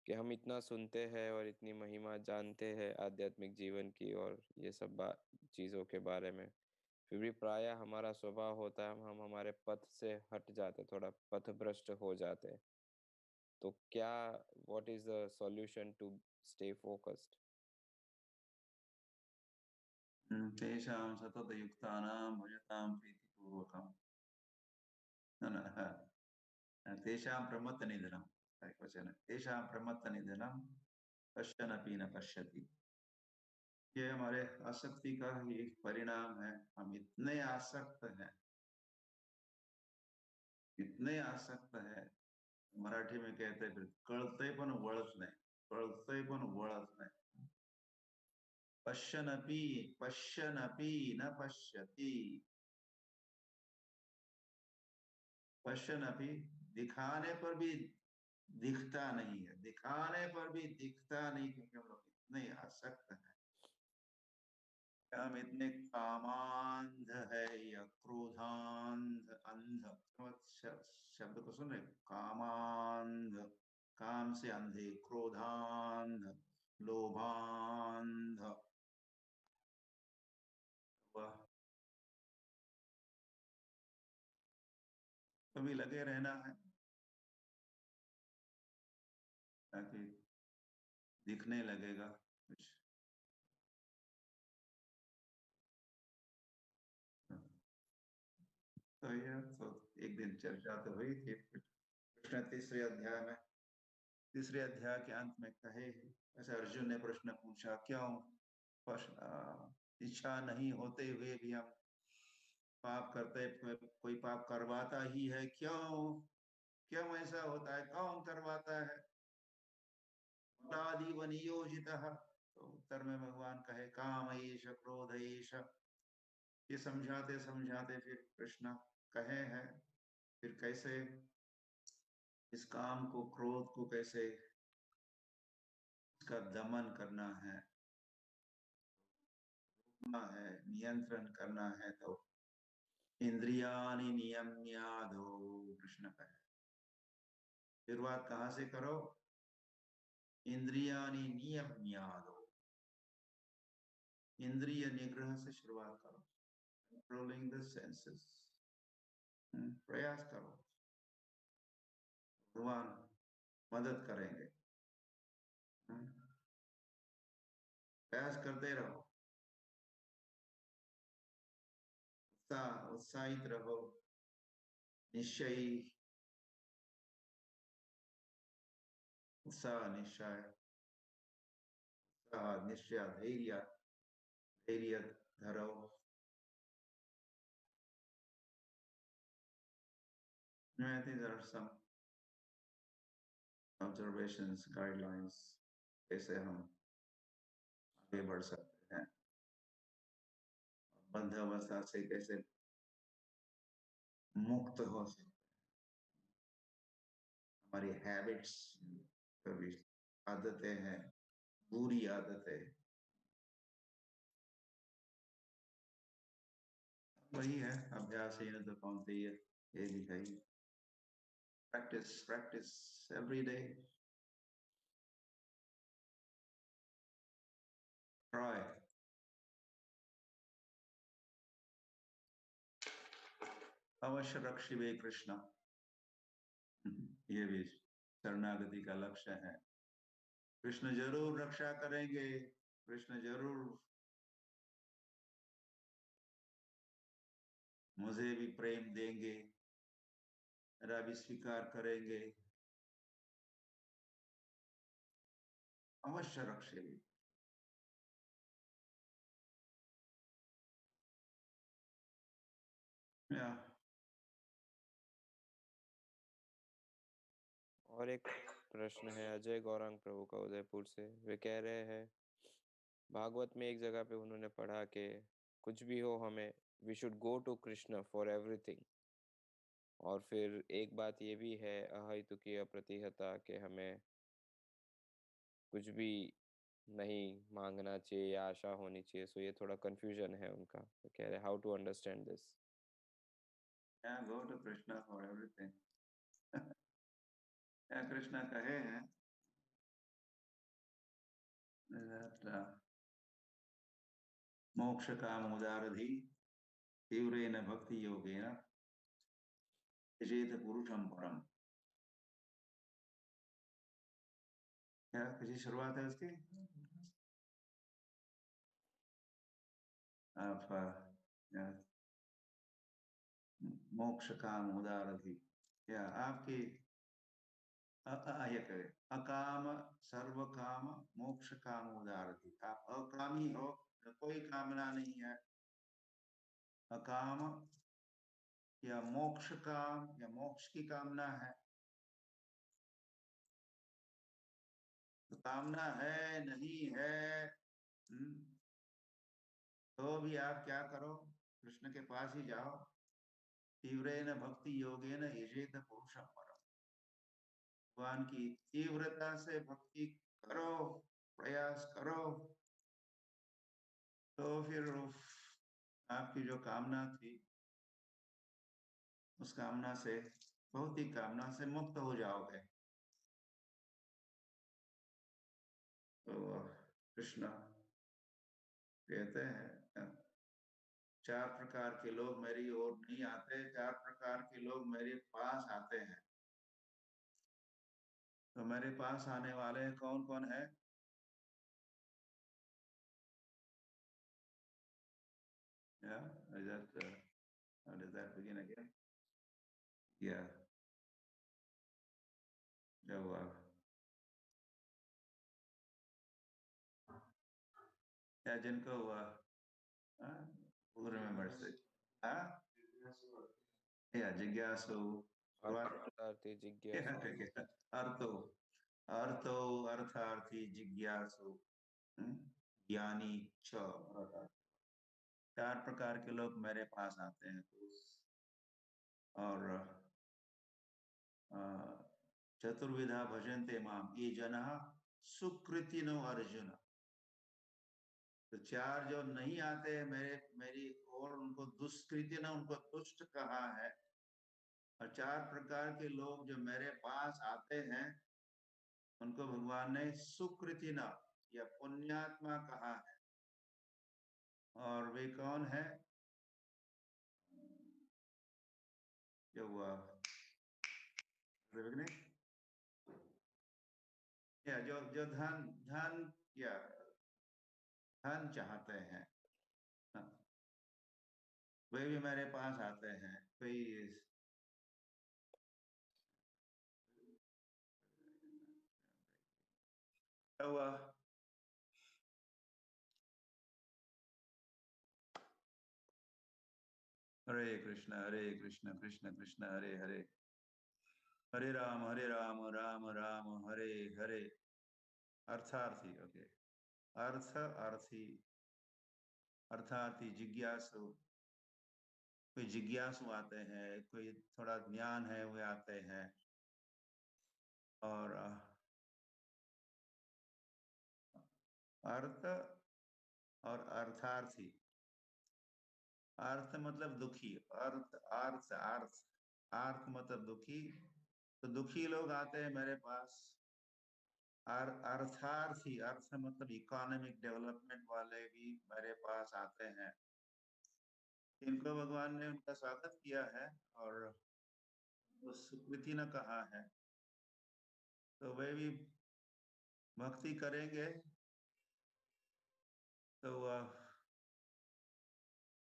कि हम इतना सुनते हैं और इतनी महिमा जानते हैं आध्यात्मिक जीवन की और ये सब चीज़ों के बारे में, फिर भी प्रायः हमारा स्वभाव होता है हम हमारे पथ से हट जाते, थोड़ा पथभ्रष्ट हो जाते। तो क्या what is the solution to stay focused? तेषां सततयुक्तानां भजतां प्रीतिपूर्वकम्। तेषां प्रमत्तनिधनं, वचन तेषां प्रमत्तनिधनं पश्यन्नपि न पश्यति। ये हमारे आसक्ति का ही एक परिणाम है। हम इतने आसक्त हैं, इतने आसक्त हैं, मराठी में कहते हैं कळतंय पण वळत नाही, कळतंय पण वळत नाही। पश्यन्नपि पश्यन्नपि न पश्यति। क्वेश्चन अभी दिखाने पर भी दिखता नहीं है, दिखाने पर भी दिखता नहीं, क्योंकि हम लोग इतने आसक्त हैं, हम इतने कामांध है या क्रोधांध, अंध शब्द को सुन रहे, कामांध, काम से अंधे, क्रोधांध, लोभांध, वह कभी लगे रहना है ताकि दिखने लगेगा कुछ। तो यह तो एक दिन चर्चा तो हुई थी। कृष्ण तीसरे अध्याय के अंत में कहे, ऐसे अर्जुन ने प्रश्न पूछा, क्यों इच्छा नहीं होते हुए भी हम पाप करते, कोई पाप करवाता ही है, क्यों क्यों ऐसा होता है, कौन करवाता है, मदादि वनियोजितः। तो उत्तर में भगवान कहे, काम ईश, क्रोध ईश। ये समझाते समझाते फिर कृष्ण कहे हैं फिर कैसे इस काम को, क्रोध को कैसे इसका दमन करना है, रोकना है, नियंत्रण करना है। तो इंद्रियाणि नियम्याधो, कृष्ण कहे, शुरुआत कहाँ से करो, इंद्रियाणि नियम्याधो, इंद्रिय निग्रह से शुरुआत करो, कंट्रोलिंग द सेंसेस, प्रयास करो, भगवान मदद करेंगे। प्रयास करते रहो, उत्साहित रहो, निश्चयी, उत्साह निश्चय, उत्साह निश्चय, धैर्य धैर्य धरो। I think there are some observations, guidelines, कैसे हम आगे बढ़ सकते हैं, बंध अवस्था से कैसे मुक्त हो सकते, हमारी हैबिट्स, कभी आदतें हैं, बुरी आदतें, वही है अभ्यास ही तो कौनते है, ये दिखाई, practice practice every day, try. अवश्य रक्षिवे कृष्ण, ये भी शरणागति का लक्ष्य है। कृष्ण जरूर रक्षा करेंगे, कृष्ण जरूर मुझे भी प्रेम देंगे, मेरा भी स्वीकार करेंगे, अवश्य रक्षेगी। या और एक प्रश्न है अजय गौरांग प्रभु का उदयपुर से। वे कह रहे हैं, भागवत में एक जगह पे उन्होंने पढ़ा कि कुछ भी हो हमें, we should go to Krishna for everything. और फिर एक बात ये भी है अहेतुकी अप्रतिहता के हमें कुछ भी नहीं मांगना चाहिए या आशा होनी चाहिए। सो ये थोड़ा कंफ्यूजन है उनका, तो कह रहे how to understand this. Go to Krishna for everything. Krishna कहे हैं मोक्ष काम उदारधि तीव्रेन भक्ति योगेन यजेत पुरुषम परम। क्या किसी शुरुआत है उसकी? आप मोक्ष काम उदारधि, या आपकी ये करें, अकाम सर्व काम मोक्ष काम उदारधि, आप अकामी हो, कोई कामना नहीं है, अकाम या मोक्ष काम या मोक्ष की कामना है, तो कामना है नहीं है, तो भी आप क्या करो, कृष्ण के पास ही जाओ, तीव्रेन भक्ति योगेन यजेत पुरुषं परम। भगवान की तीव्रता से भक्ति करो, प्रयास करो, तो फिर आपकी जो कामना थी उस कामना से, भौतिक कामना से मुक्त हो जाओगे। तो कृष्ण कहते हैं 4 प्रकार के लोग मेरी ओर नहीं आते, 4 प्रकार के लोग मेरे पास आते हैं। तो मेरे पास आने वाले कौन कौन है? Yeah, is that does that begin again? Yeah, जब या जिनको who remembers it? हाँ, या जिज्ञासु, अर्थार्थी जिज्ञासु। अर्थो अर्थो अर्थार्थी जिज्ञासु, ज्ञानी च। 4 प्रकार के लोग मेरे पास आते हैं। और चतुर्विधा भजन्ते माम ये जनः सुकृतिनो अर्जुन। तो 4 जो नहीं आते मेरी ओर, उनको दुष्कृति ने, उनको दुष्ट कहा है। और 4 प्रकार के लोग जो मेरे पास आते हैं उनको भगवान ने सुकृतिना या पुण्यात्मा कहा है। और वे कौन है? जो या जो धन या धन चाहते हैं, वे भी मेरे पास आते हैं। कोई हुआ हरे कृष्ण कृष्ण कृष्ण हरे हरे, हरे राम राम राम हरे हरे। अर्थार्थी, ओके। अर्थार्थी जिज्ञासु, कोई जिज्ञासु आते हैं, कोई थोड़ा ज्ञान है वे आते हैं। और अर्थ और अर्थार्थी, अर्थ मतलब दुखी, अर्थ मतलब दुखी। तो दुखी लोग आते हैं मेरे पास। अर्थार्थी, अर्थ मतलब इकोनॉमिक डेवलपमेंट वाले भी मेरे पास आते हैं। इनको भगवान ने उनका स्वागत किया है और सुकृति ने कहा है, तो वे भी भक्ति करेंगे। तो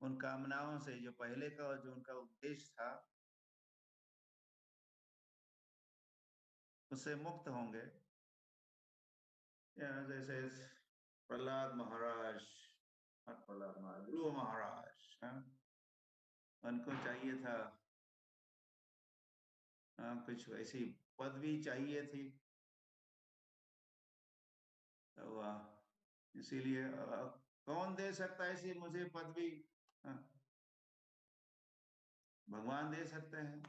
उन कामनाओं से, जो पहले का जो उनका उद्देश्य था, उससे मुक्त होंगे। जैसे प्रहलाद महाराज, ध्रुव महाराज, उनको चाहिए था कुछ ऐसी पदवी चाहिए थी। तो इसीलिए कौन दे सकता है ऐसी मुझे पदवी? भगवान दे सकते हैं।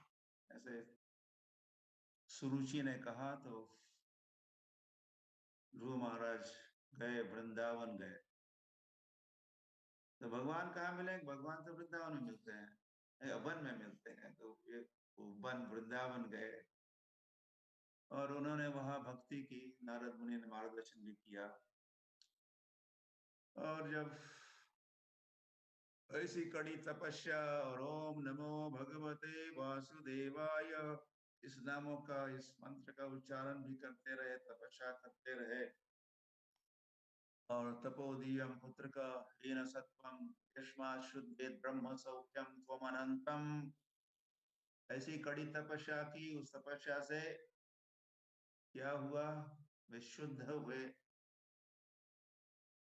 ऐसे सुरुचि ने कहा तो ध्रुव महाराज गए, वृंदावन गए। तो भगवान कहाँ मिलेंगे? भगवान तो वृंदावन में मिलते हैं, वन में मिलते हैं। तो ये वन वृंदावन गए और उन्होंने वहां भक्ति की। नारद मुनि ने मार्गदर्शन भी किया। और जब ऐसी कड़ी तपस्या और ओम नमो भगवते वासुदेवाय इस नामों का, इस मंत्र का उच्चारण भी करते रहे, तपस्या करते रहे। और तपोदीयम पुत्र का हीन सत्वम यस्मात् शुद्धेत ब्रह्म सौख्यम त्वम अनंतम। ऐसी कड़ी तपस्या की। उस तपस्या से क्या हुआ? वे शुद्ध हुए,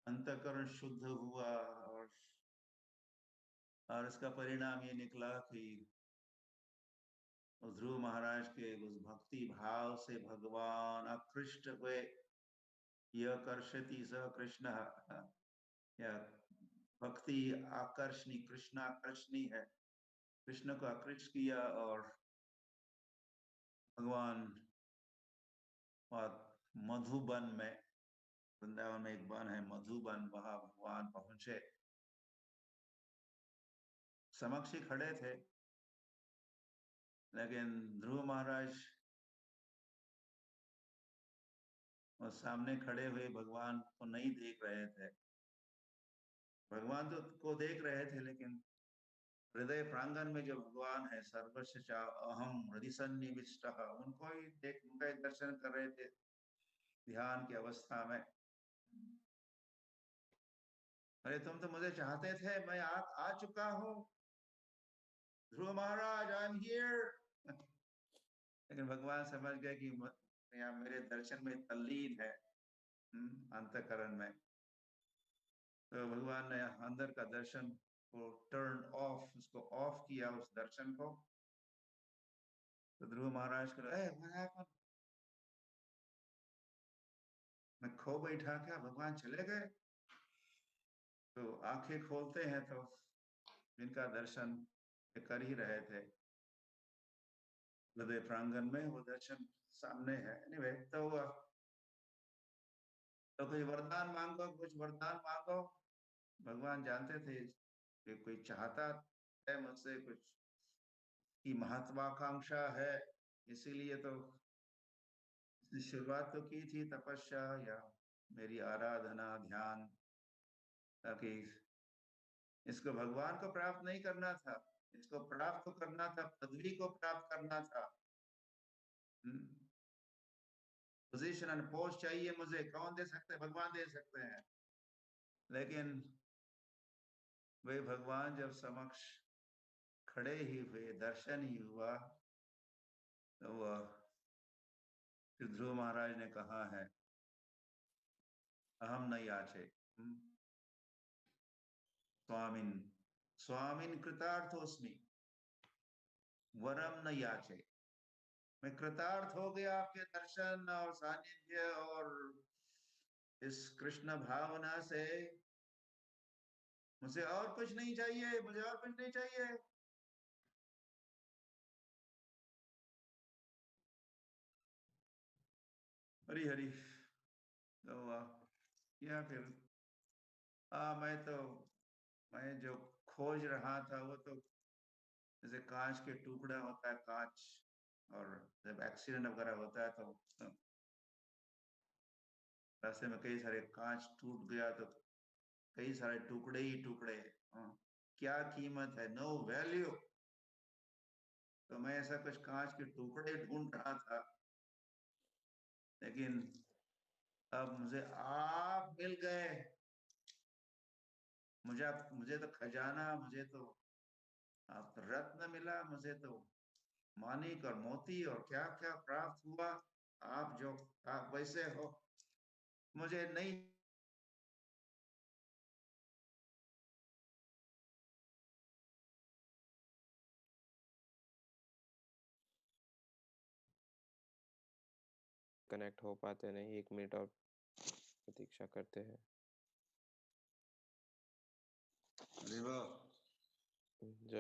अंतःकरण शुद्ध हुआ। और इसका परिणाम ये निकला कि ध्रुव महाराज के उस भक्ति भाव से भगवान आकृष्ट हुए। यह कर्षति स कृष्ण, या भक्ति आकर्षणी, कृष्ण आकर्षणी है। कृष्ण को आकृष्ट किया और भगवान और मधुबन में, वृंदावन में एक वन है मधुबन, वहां भगवान पहुंचे, समक्ष ही खड़े थे, लेकिन ध्रुव महाराज और सामने खड़े हुए भगवान को नहीं देख रहे थे। भगवान तो को देख रहे थे, लेकिन हृदय प्रांगण में जो भगवान है सर्वस्य चा अहम हृदय सन्निविष्ट, उनको ही देख, उनका ही दर्शन कर रहे थे ध्यान की अवस्था में। अरे तुम तो मुझे चाहते थे, मैं आ चुका हूँ ध्रुव महाराज, आई एम हियर। लेकिन भगवान समझ गए कि यहाँ मेरे दर्शन में तल्लीन है, अंतःकरण में। तो भगवान ने अंदर का दर्शन को टर्न ऑफ, उसको ऑफ किया उस दर्शन को। तो ध्रुव महाराज को मैं खो बैठा क्या, भगवान चले गए? तो आंखें खोलते हैं तो जिनका दर्शन कर ही रहे थे हृदय प्रांगण में, वो दर्शन सामने है। एनीवे, तो कुछ वरदान मांगो, कुछ वरदान मांगो। भगवान जानते थे कि कोई चाहता है मुझसे कुछ की महत्वाकांक्षा है, इसीलिए तो शुरुआत तो की थी तपस्या या मेरी आराधना ध्यान, ताकि इसको भगवान को प्राप्त नहीं करना था, इसको प्राप्त तो करना था, पदवी को प्राप्त करना था। पोजीशन एंड पोस्ट चाहिए मुझे, कौन दे सकते हैं? भगवान दे सकते हैं। लेकिन वे भगवान जब समक्ष खड़े ही हुए, दर्शन ही हुआ, तो वह ध्रुव महाराज ने कहा है अहम न याचे स्वामिन स्वामिन कृतार्थोस्मि वरम न याचे। मैं कृतार्थ हो गया आपके दर्शन और सानिध्य और इस कृष्ण भावना से, मुझे और कुछ नहीं चाहिए, मुझे और कुछ नहीं चाहिए। हरी हरी। तो या फिर मैं जो खोज रहा था वो तो जैसे कांच के टुकड़ा होता है, कांच, और जब एक्सीडेंट वगैरह होता है तो रास्ते में कई सारे कांच टूट गया तो कई सारे टुकड़े ही टुकड़े, क्या कीमत है, नो वैल्यू। तो मैं ऐसा कुछ कांच के टुकड़े ढूंढ रहा था, लेकिन अब मुझे आप मिल गए। मुझे तो खजाना, मुझे तो आप रत्न मिला, मुझे तो मानिक और मोती और क्या क्या प्राप्त हुआ। आप जो आप वैसे हो, मुझे नहीं। कनेक्ट हो पाते नहीं, 1 मिनट और प्रतीक्षा करते हैं। जय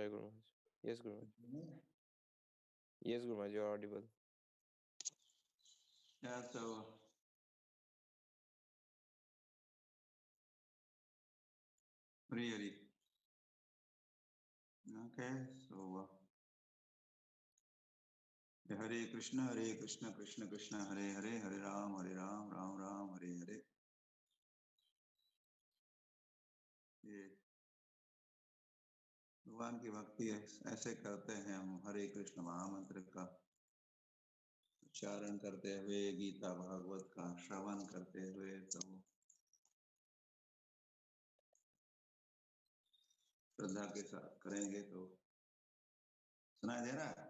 गुरु Maharaj. Yes Guru Maharaj, yes Guru Maharaj, you are audible. Yeah, so really, okay, so Hare Krishna Krishna Krishna Hare Hare, Hare Ram Ram Ram Hare Hare। ये भगवान की भक्ति ऐसे करते हैं हम, हरे कृष्ण महामंत्र का उच्चारण करते हुए, गीता भागवत का श्रवण करते हुए, तो श्रद्धा के साथ करेंगे तो सुनाई दे रहा है?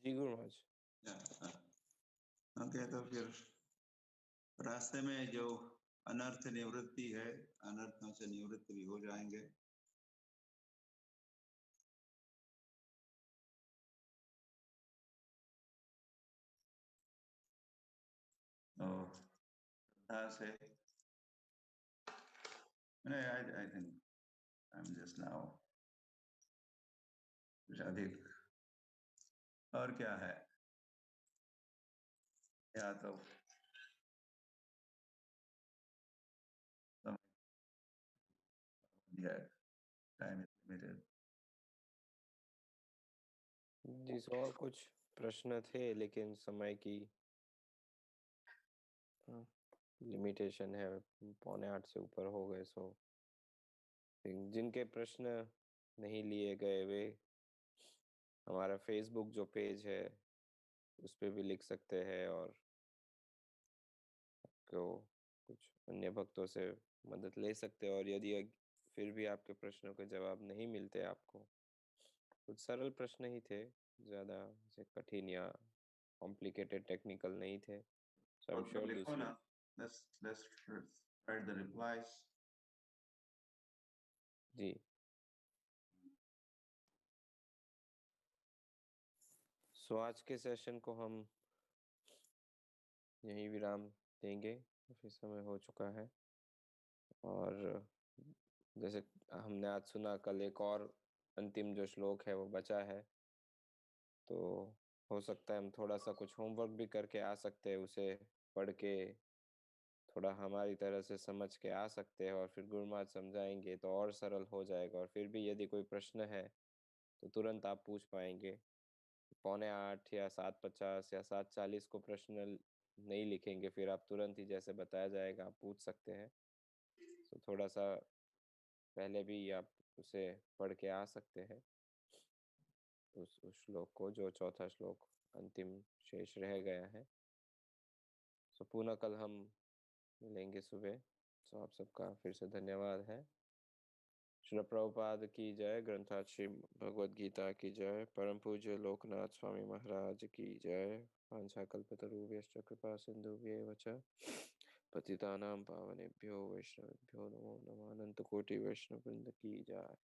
जी गुरु महाराज। ओके, तो फिर रास्ते में जो अनर्थ निवृत्ति है, अनर्थों से निवृत्त भी हो जाएंगे। से I think I'm just now अधिक। और क्या है? या तो समय दिया है, टाइम इज लिमिटेड। जी, सो और कुछ प्रश्न थे लेकिन समय की लिमिटेशन है, 7:45 से ऊपर हो गए। सो जिनके प्रश्न नहीं लिए गए वे हमारा फेसबुक जो पेज है उस पे भी लिख सकते हैं, और को कुछ अन्य भक्तों से मदद ले सकते हैं। और यदि फिर भी आपके प्रश्नों के जवाब नहीं मिलते आपको, कुछ सरल प्रश्न ही थे, ज़्यादा से कठिन या कॉम्प्लिकेटेड टेक्निकल नहीं थे। सो आई एम तो श्योर लिखो दूसरी। ना, let's write the replies। जी, सो आज के सेशन को हम यहीं विराम देंगे, काफ़ी समय हो चुका है। और जैसे हमने आज सुना, कल एक और अंतिम जो श्लोक है वो बचा है, तो हो सकता है हम थोड़ा सा कुछ होमवर्क भी करके आ सकते हैं, उसे पढ़ के थोड़ा हमारी तरह से समझ के आ सकते हैं, और फिर गुरु महाराज समझाएंगे तो और सरल हो जाएगा। और फिर भी यदि कोई प्रश्न है तो तुरंत आप पूछ पाएंगे। 7:45 या 7:50 या 7:40 को प्रश्न नहीं लिखेंगे, फिर आप तुरंत ही जैसे बताया जाएगा आप पूछ सकते हैं। तो थोड़ा सा पहले भी आप उसे पढ़ के आ सकते हैं, उस श्लोक को, जो चौथा श्लोक अंतिम शेष रह गया है। सो पुनः कल हम मिलेंगे सुबह। सो आप सबका फिर से धन्यवाद है। श्रील प्रभुपाद की जय, ग्रंथराज श्री भगवद गीता की जय, परम पूज्य लोकनाथ स्वामी महाराज की जय। वाञ्छाकल्पतरुभ्यश्च कृपा सिन्धुभ्येव च पतितानां पावनेभ्यो वैष्णवेभ्यो नमो नमः। अनंत कोटि वैष्णव वृंद की जय।